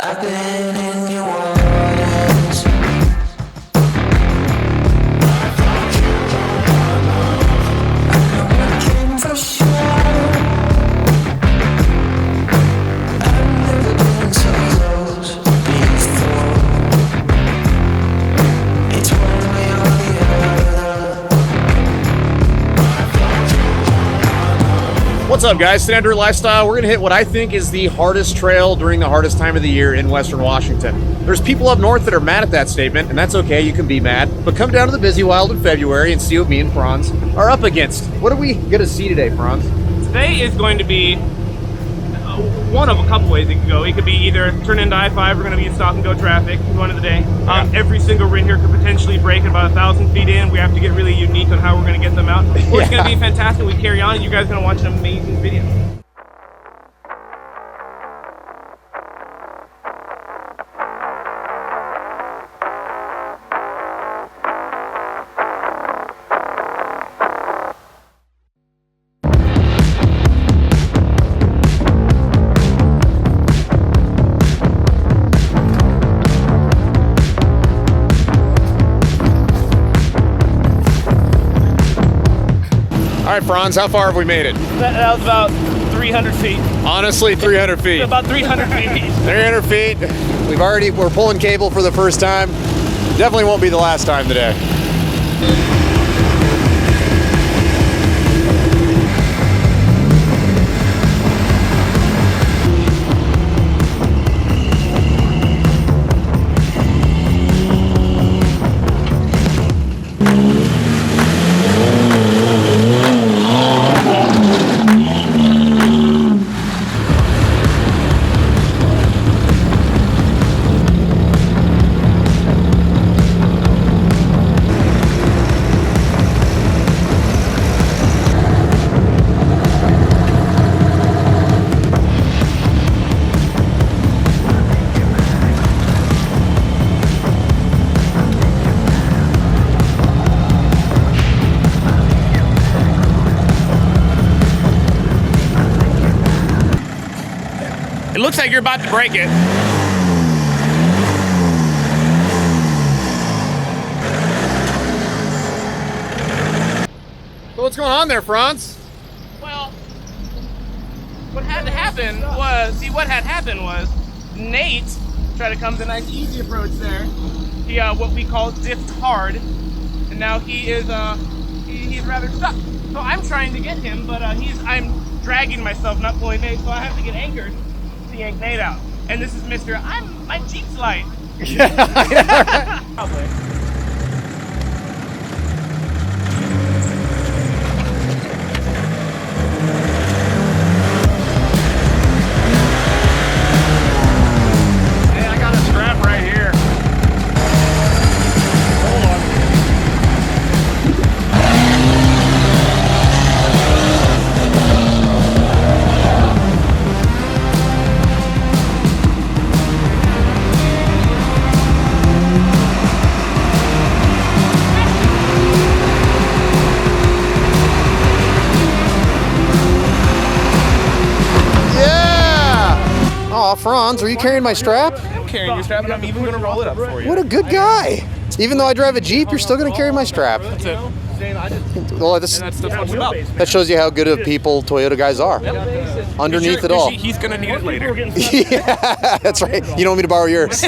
I've been in your waters. I know I can for sure. I've never been so close before. It's one way or the other. What's up, guys? Standard Lifestyle. We're going to hit what I think is the hardest trail during the hardest time of the year in Western Washington. There's people up north that are mad at that statement, and that's okay. You can be mad. But come down to the Busy Wild in February and see what me and Franz are up against. What are we going to see today, Franz? Today is going to be one of a couple ways it could go. It could be either turn into I-5, we're going to be in stop and go traffic one of the day. Every single ring here could potentially break at about 1,000 feet in. We have to get really unique on how we're going to get them out. Or it's going to be fantastic. We carry on and you guys are going to watch an amazing video. All right, Franz, how far have we made it? That was about 300 feet. Honestly, 300 feet. About 300 feet. 300 feet. We're pulling cable for the first time. Definitely won't be the last time today. It looks like you're about to break it. So what's going on there, Franz? Well, what had happened was Nate tried to come to a nice easy approach there. He what we call diffed hard, and now he is he's rather stuck. So I'm trying to get him, but I'm dragging myself, not pulling Nate, so I have to get anchored to yank Nate out. And this is my Jeep's light. Probably. I got a strap right here. Hold on. Aw, Franz, are you carrying my strap? I'm carrying your strap, and I'm even going to roll it up for you. What a good guy. Even though I drive a Jeep, you're still going to carry my strap. That's it. Well, That's what it's about. that shows you how good of people Toyota guys are. Underneath it all. He's going to need it later. Yeah, that's right. You don't want me to borrow yours.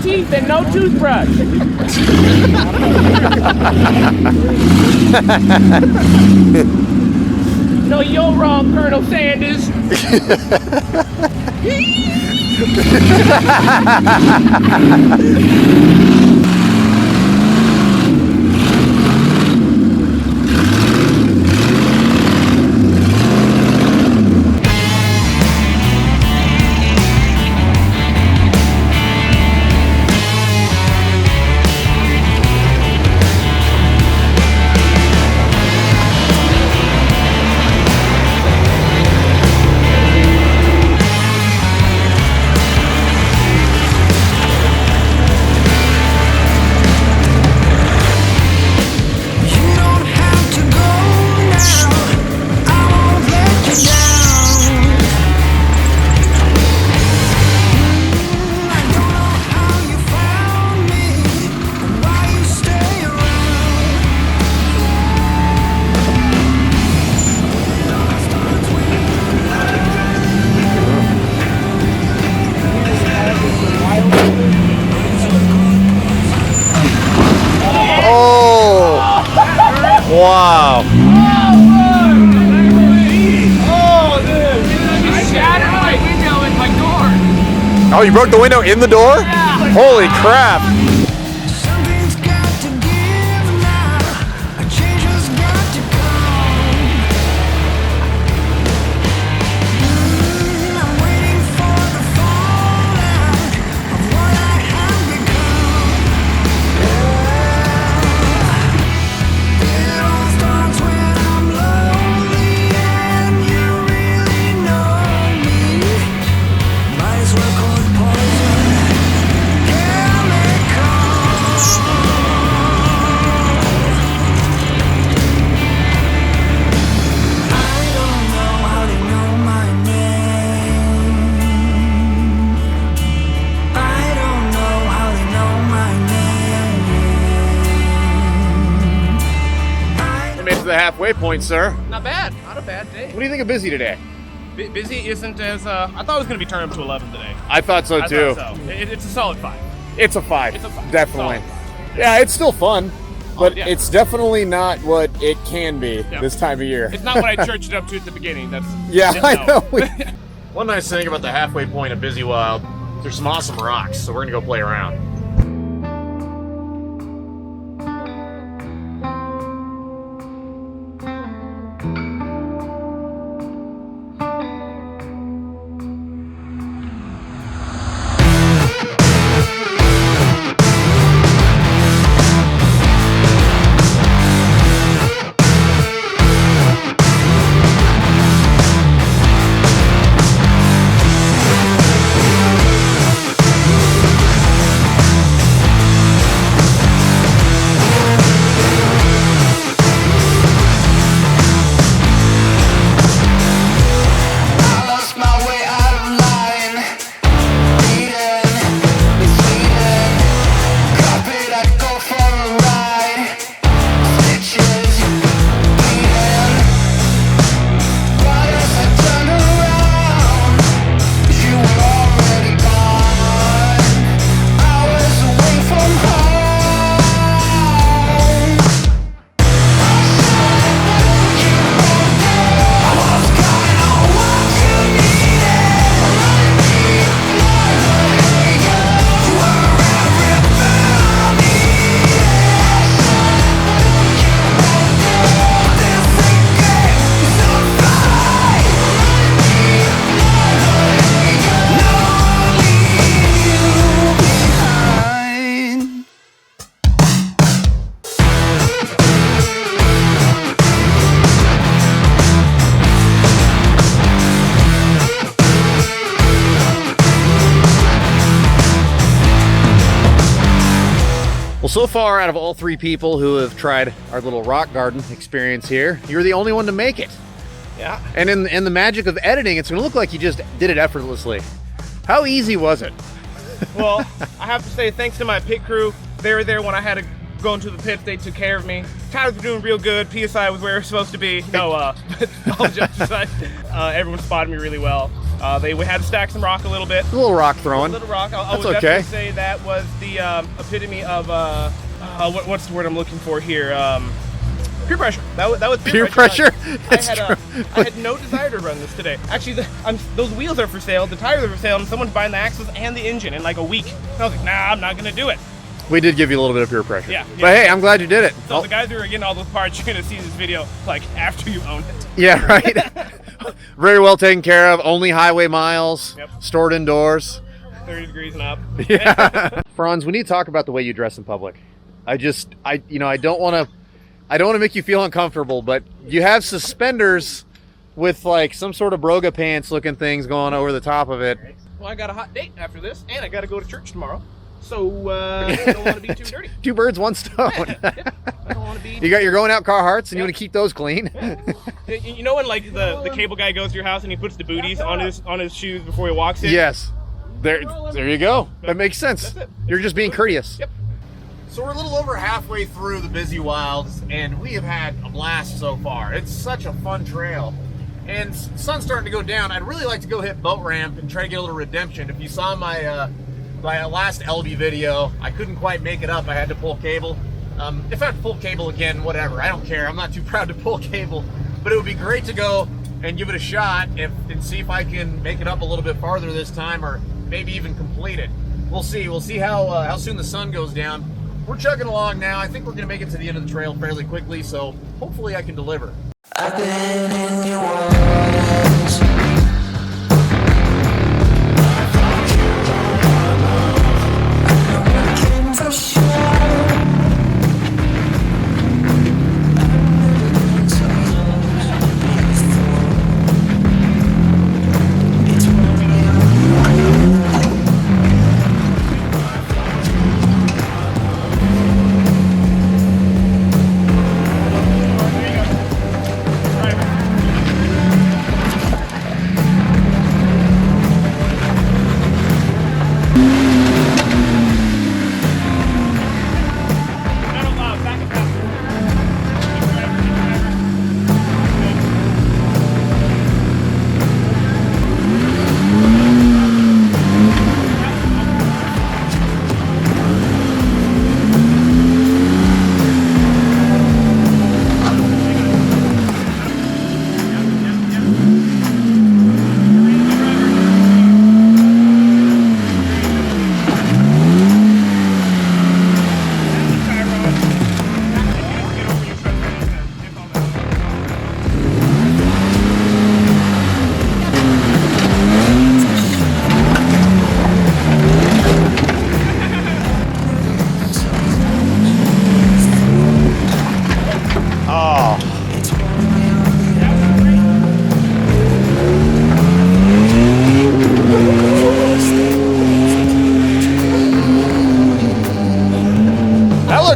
teeth and no toothbrush. No, you're wrong, Colonel Sanders. wow. Oh, dude! I shattered my window in my door. Oh, you broke the window in the door? Yeah. Holy crap. Something's got to give now. A change has got to come. I'm waiting for the fallout of what I have become. It all starts when I'm lonely and you really know me. Might as well call it poison. We made it to the halfway point, sir. Not bad. Not a bad day. What do you think of busy today? Busy isn't as I thought it was going to be turned up to 11 today. I thought so I too. thought so. It's a solid 5. It's a 5. It's a 5. Definitely. Solid 5. Yeah, it's still fun, but yeah. it's definitely not what it can be Yeah. this time of year. It's not what I churched it up to at the beginning. That's Yeah, I no. know. One nice thing about the halfway point of Busy Wild, there's some awesome rocks, so we're gonna go play around. I lost my way out of line. Bleeding, misleading. Carpet, I'd go for a ride. Stitches, bleeding. But as I turned around, you were already gone. I was away from home. I was kinda what you needed. You were everything I needed. This game is a fight. No, leave you behind. Well, so far, out of all 3 people who have tried our little rock garden experience here, you're the only one to make it. Yeah. And in the magic of editing, it's gonna look like you just did it effortlessly. How easy was it? Well, I have to say thanks to my pit crew. They were there when I had to go into the pits. They took care of me. Tires were doing real good. PSI was where it was supposed to be. No, but all jokes aside, everyone spotted me really well. We had to stack some rock a little bit. A little rock throwing. Little rock. I That's would okay. definitely say that was the epitome of what's the word I'm looking for here? Peer pressure. That was Peer pressure? That's I true. had no desire to run this today. Actually, those wheels are for sale, the tires are for sale, and someone's buying the axles and the engine in like a week. And I was like, nah, I'm not gonna do it. We did give you a little bit of peer pressure. Yeah, But hey, I'm glad you did it. So Oh, the guys who are getting all those parts, you're gonna see this video like after you own it. yeah, right. Very well taken care of. Only highway miles. Yep. Stored indoors. 30 degrees and up. Yeah. Franz, we need to talk about the way you dress in public. I don't want to make you feel uncomfortable, but you have suspenders with like some sort of broga pants looking things going over the top of it. Well, I got a hot date after this, and I got to go to church tomorrow. So I don't want to be too dirty. 2 birds, 1 stone. I don't want to be. You're going out Carhartts and you want to keep those clean. You know when like the cable guy goes to your house and he puts the booties on his shoes before he walks in? Yes. There you go. That makes sense. That's it. You're just being courteous. Yep. So we're a little over halfway through the Busy Wilds, and we have had a blast so far. It's such a fun trail. And sun's starting to go down. I'd really like to go hit boat ramp and try to get a little redemption. If you saw my last Elbe video, I couldn't quite make it up. I had to pull cable. If I have to pull cable again, whatever. I don't care. I'm not too proud to pull cable. But it would be great to go and give it a shot and see if I can make it up a little bit farther this time, or maybe even complete it. We'll see. We'll see how soon the sun goes down. We're chugging along now. I think we're going to make it to the end of the trail fairly quickly, so hopefully I can deliver. I've been in your waters. For sure.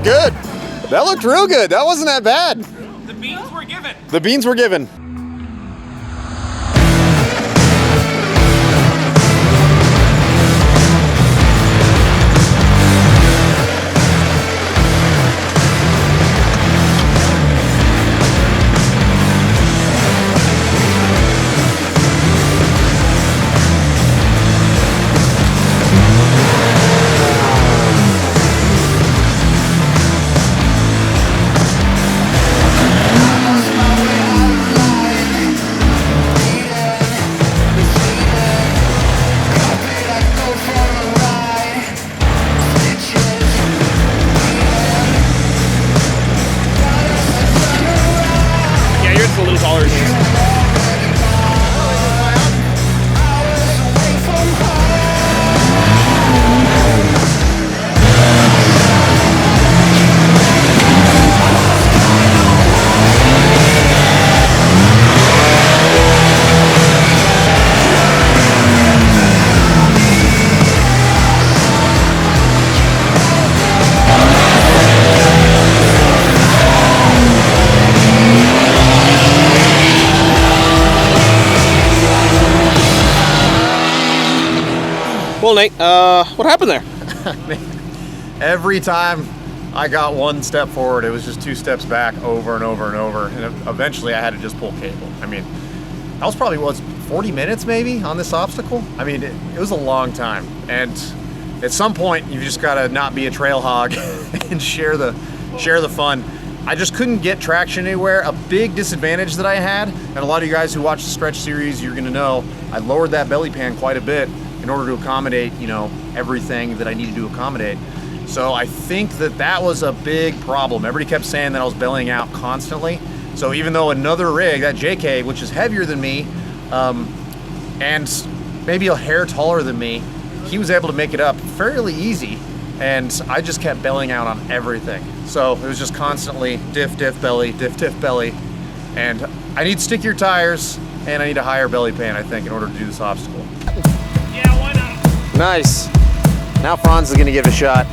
Good. That looked real good. That wasn't that bad. The beans were given. The beans were given. Well, Nate, what happened there? Every time I got one step forward, it was just two steps back over and over and over. And eventually I had to just pull cable. I mean, that was probably, 40 minutes maybe on this obstacle? I mean, it was a long time. And at some point, you've just got to not be a trail hog and share the fun. I just couldn't get traction anywhere. A big disadvantage that I had, and a lot of you guys who watch the Stretch series, you're gonna know, I lowered that belly pan quite a bit in order to accommodate, everything that I needed to accommodate. So I think that was a big problem. Everybody kept saying that I was bellying out constantly. So even though another rig, that JK, which is heavier than me, and maybe a hair taller than me, he was able to make it up fairly easy, and I just kept bellying out on everything. So it was just constantly diff, belly, diff, belly, and I need stickier tires, and I need a higher belly pan, I think, in order to do this obstacle. Yeah, why not? Nice. Now Franz is gonna give it a shot.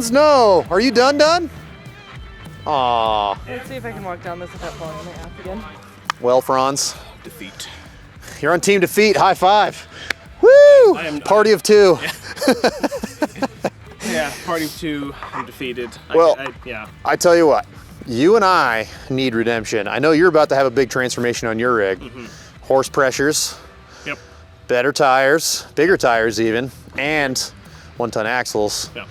Franz, no. Are you done? Aw. Let's see if I can walk down this without falling on my ass again. Well, Franz, Defeat. you're on team defeat. High five. Woo! Party of two. Yeah, party of two. I'm defeated. Well, yeah. I tell you what, you and I need redemption. I know you're about to have a big transformation on your rig. Horse pressures. Yep. Better tires, bigger tires even, and 1-ton axles. Yeah.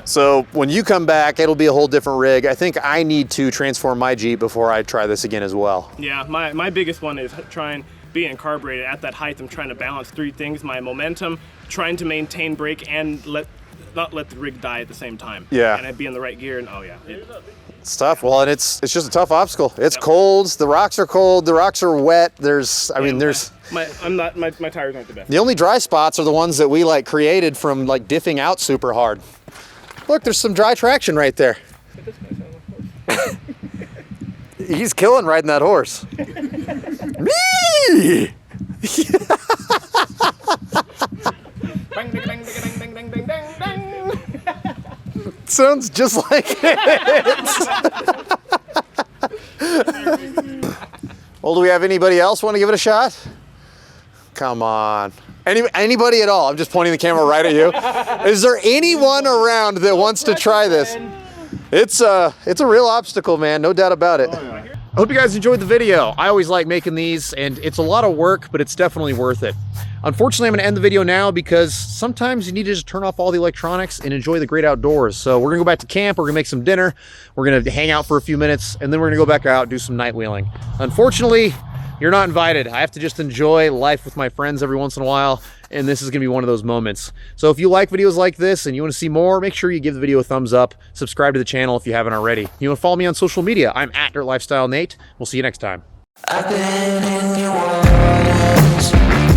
So when you come back, it'll be a whole different rig. I think I need to transform my Jeep before I try this again as well. Yeah, my biggest one is trying being carbureted at that height. I'm trying to balance three things: my momentum, trying to maintain brake, and not let the rig die at the same time. Yeah. And I'd be in the right gear, and oh yeah. It's tough. Well, and it's just a tough obstacle. It's cold. The rocks are cold. The rocks are wet. There's my tires aren't the best. the only dry spots are the ones that we like created from like diffing out super hard. Look, there's some dry traction right there. He's killing riding that horse. Me! Bang, ding, ding, ding, ding, ding, ding, ding, ding. Sounds just like it. Well, do we have anybody else want to give it a shot? Come on. Anybody at all? I'm just pointing the camera right at you. Is there anyone around that wants to try this? It's a real obstacle, man. No doubt about it. I hope you guys enjoyed the video. I always like making these, and it's a lot of work, but it's definitely worth it. Unfortunately, I'm gonna end the video now because sometimes you need to just turn off all the electronics and enjoy the great outdoors. So we're gonna go back to camp, we're gonna make some dinner, we're gonna hang out for a few minutes, and then we're gonna go back out, do some night wheeling. Unfortunately, you're not invited. I have to just enjoy life with my friends every once in a while, and this is gonna be one of those moments. So if you like videos like this and you wanna see more, make sure you give the video a thumbs up, subscribe to the channel if you haven't already. You wanna follow me on social media, I'm at Dirt Lifestyle Nate. We'll see you next time. I've been in your waters.